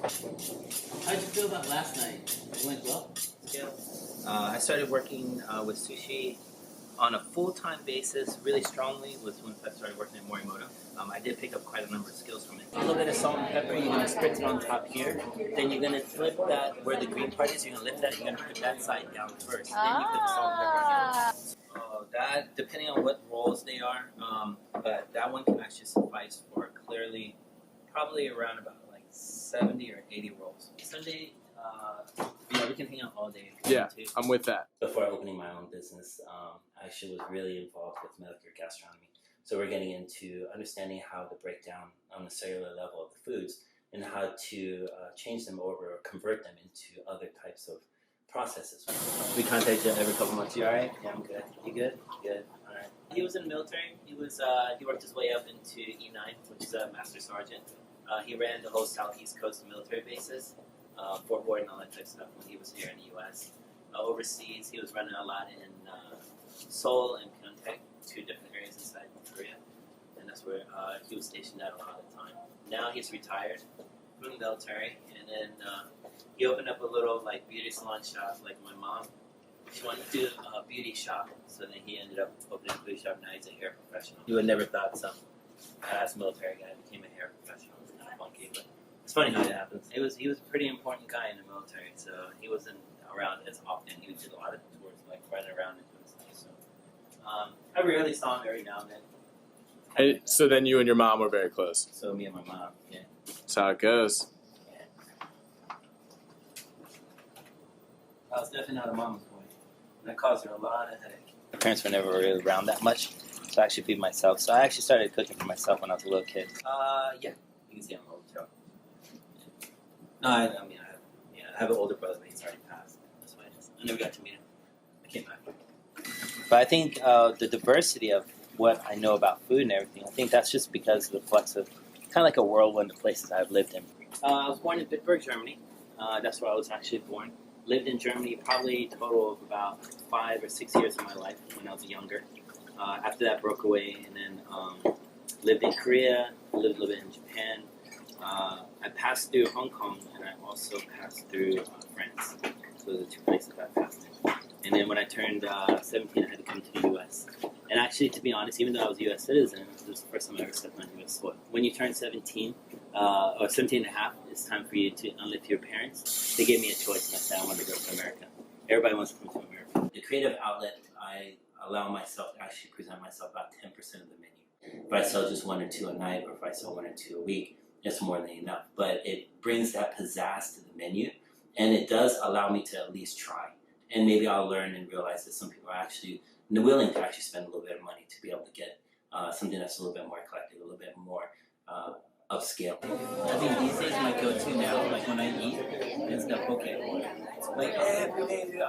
How'd you feel about last night? It went well? Yeah. I started working with sushi on a full-time basis really strongly was when I started working at Morimoto. I did pick up quite a number of skills from it. A little bit of salt and pepper, you're going to spritz it on top here. Then you're going to flip that where the green part is, you're going to lift that, you're going to put that side down first. Then you put the salt and pepper on it. That, depending on what rolls they are, but that one can actually suffice for clearly probably around about like 70 or 80 rolls. Sunday, we can hang out all day. Yeah, I'm with that. Before opening my own business, I actually was really involved with molecular gastronomy. So we're getting into understanding how to break down on the cellular level of the foods and how to change them over or convert them into other types of processes. We contact you every couple months. You all right? Yeah, I'm good. You good? Good. All right. He was in the military. He worked his way up into E9, which is a master sergeant. He ran the whole southeast coast of military bases. Fort Ward and all that type of stuff when he was here in the U.S. Overseas, he was running a lot in Seoul and Pyeongtaek, two different areas inside Korea, and that's where he was stationed at a lot of the time. Now he's retired from the military, and then he opened up a little like beauty salon shop, like my mom. She wanted to do a beauty shop, so then he ended up opening a beauty shop. Now he's a hair professional. You would never thought some past military guy became a hair professional. It's kind of funky, but it's funny how it happens. He was a pretty important guy in the military, so he wasn't around as often. He did a lot of tours, like running around and doing stuff. So I rarely saw him every now and then. Hey, so then you and your mom were very close. So me and my mom, yeah. That's how it goes. Yeah. I was definitely not a mama's boy. And that caused her a lot of headache. My parents were never really around that much, so I actually feed myself. So I actually started cooking for myself when I was a little kid. Yeah. You can see I'm old, too. No, I have an older brother, but he's already passed. That's why I never got to meet him. I came back. But I think the diversity of what I know about food and everything, I think that's just because of the flux of kind of like a whirlwind of places I've lived in. I was born in Bitburg, Germany. That's where I was actually born. Lived in Germany probably a total of about 5 or 6 years of my life when I was younger. After that, broke away and then lived in Korea, lived a little bit in Japan. I passed through Hong Kong and I also passed through France. So those are two places I passed through. And then when I turned 17, I had to come to the U.S. And actually, to be honest, even though I was a U.S. citizen, it was the first time I ever stepped on U.S. soil. When you turn 17, or 17 and a half, it's time for you to unlive your parents. They gave me a choice and I said I wanted to go to America. Everybody wants to come to America. The creative outlet, I allow myself to actually present myself about 10% of the menu. If I sell just 1 or 2 a night, or if I sell 1 or 2 a week, it's more than enough. But it brings that pizzazz to the menu, and it does allow me to at least try. And maybe I'll learn and realize that some people are actually willing to actually spend a little bit of money to be able to get something that's a little bit more eclectic, a little bit more upscale. I think these days my go-to now, like when I eat, is the poke bowl. Like every day,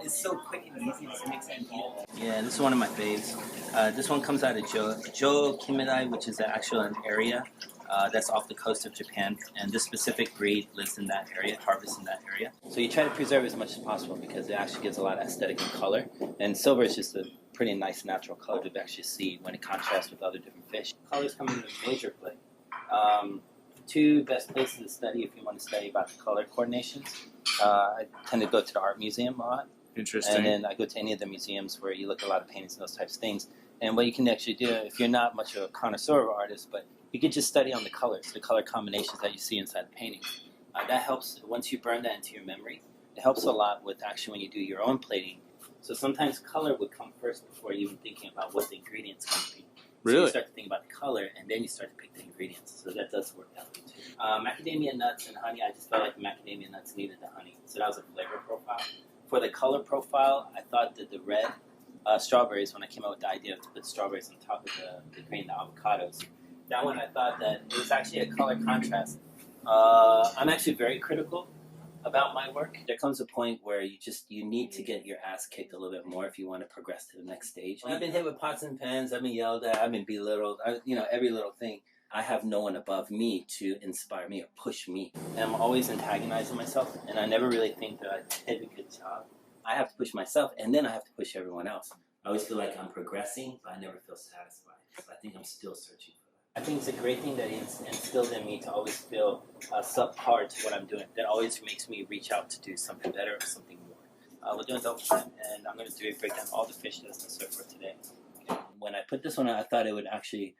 it's so quick and easy to mix and eat. Yeah, this is one of my faves. This one comes out of Jo Kimedai, which is actually an area that's off the coast of Japan, and this specific breed lives in that area, harvests in that area. So you try to preserve as much as possible because it actually gives a lot of aesthetic and color, and silver is just a pretty nice natural color to actually see when it contrasts with other different fish. Colors come into major play. 2 best places to study if you want to study about the color coordinations. I tend to go to the art museum a lot. Interesting. And then I go to any of the museums where you look at a lot of paintings and those types of things. And what you can actually do, if you're not much of a connoisseur or artist, but you can just study on the colors, the color combinations that you see inside the painting. That helps, once you burn that into your memory, it helps a lot with actually when you do your own plating. So sometimes color would come first before even thinking about what the ingredients are going to be. So Really? you start to think about the color, and then you start to pick the ingredients. So that does work that way too. Macadamia nuts and honey, I just felt like the macadamia nuts needed the honey. So that was a flavor profile. For the color profile, I thought that the red strawberries, when I came up with the idea to put strawberries on top of the green, the avocados, that one I thought that it was actually a color contrast. I'm actually very critical about my work. There comes a point where you need to get your ass kicked a little bit more if you want to progress to the next stage. I've been hit with pots and pans, I've been yelled at, I've been belittled, every little thing. I have no one above me to inspire me or push me. And I'm always antagonizing myself, and I never really think that I did a good job. I have to push myself, and then I have to push everyone else. I always feel like I'm progressing, but I never feel satisfied. So I think I'm still searching for that. I think it's a great thing that it's instilled in me to always feel subpar to what I'm doing. That always makes me reach out to do something better or something more. We're doing double time, and I'm going to break down all the fish that's in serve for today. Okay. When I put this one out, I thought it would actually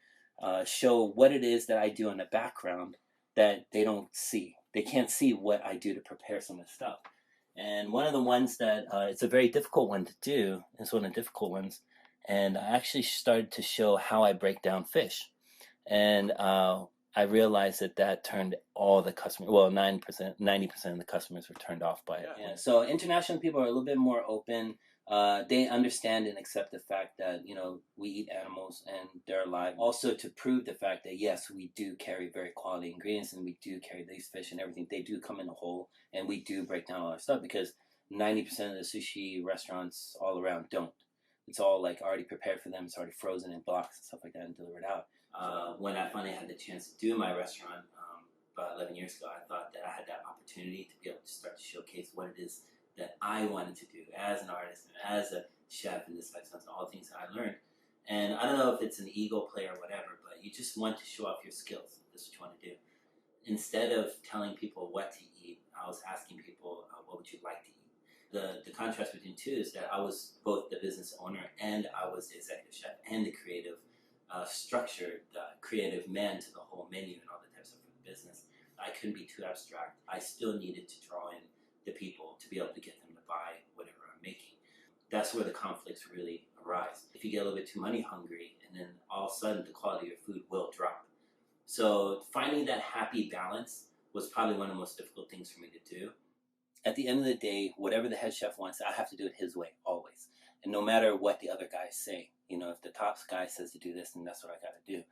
show what it is that I do in the background that they don't see. They can't see what I do to prepare some of the stuff. And one of the ones that it's a very difficult one to do, it's one of the difficult ones, and I actually started to show how I break down fish. And I realized that turned all the customers, well, 90% of the customers were turned off by it. Yeah. So international people are a little bit more open. They understand and accept the fact that, we eat animals and they're alive. Also to prove the fact that, yes, we do carry very quality ingredients and we do carry these fish and everything. They do come in a whole, and we do break down all our stuff because 90% of the sushi restaurants all around don't. It's all like already prepared for them. It's already frozen in blocks and stuff like that and delivered out. When I finally had the chance to do my restaurant about 11 years ago, I thought that I had that opportunity to be able to start to showcase what it is that I wanted to do as an artist and as a chef and this lifestyle, all the things that I learned. And I don't know if it's an ego play or whatever, but you just want to show off your skills. This is what you want to do. Instead of telling people what to eat, I was asking people, what would you like to eat? The contrast between two is that I was both the business owner and I was the executive chef and the creative structured, creative man to the whole menu and all the types of business. I couldn't be too abstract. I still needed to draw in the people to be able to get them to buy whatever I'm making. That's where the conflicts really arise. If you get a little bit too money hungry, and then all of a sudden the quality of your food will drop. So finding that happy balance was probably one of the most difficult things for me to do. At the end of the day, whatever the head chef wants, I have to do it his way, always. And no matter what the other guys say, if the top guy says to do this, then that's what I got to do.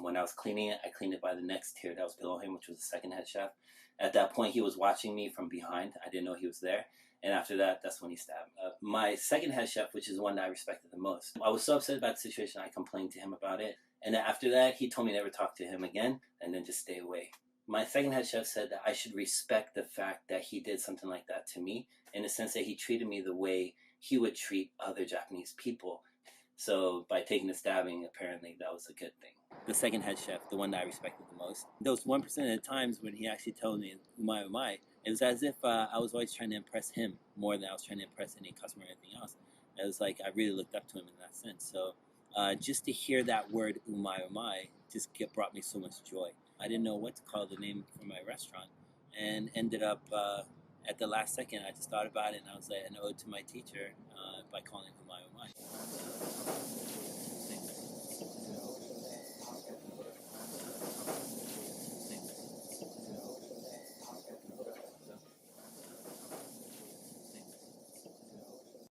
When I was cleaning it, I cleaned it by the next tier that was below him, which was the second head chef. At that point, he was watching me from behind. I didn't know he was there. And after that, that's when he stabbed me. My second head chef, which is the one that I respected the most, I was so upset about the situation, I complained to him about it. And after that, he told me never talk to him again and then just stay away. My second head chef said that I should respect the fact that he did something like that to me, in the sense that he treated me the way he would treat other Japanese people. So by taking the stabbing, apparently that was a good thing. The second head chef, the one that I respected the most, those 1% of the times when he actually told me "umai, umai," it was as if I was always trying to impress him more than I was trying to impress any customer or anything else. It was like I really looked up to him in that sense. So just to hear that word "umai, umai" just brought me so much joy. I didn't know what to call the name for my restaurant, and ended up at the last second I just thought about it, and I was like an ode to my teacher by calling it "umai, umai."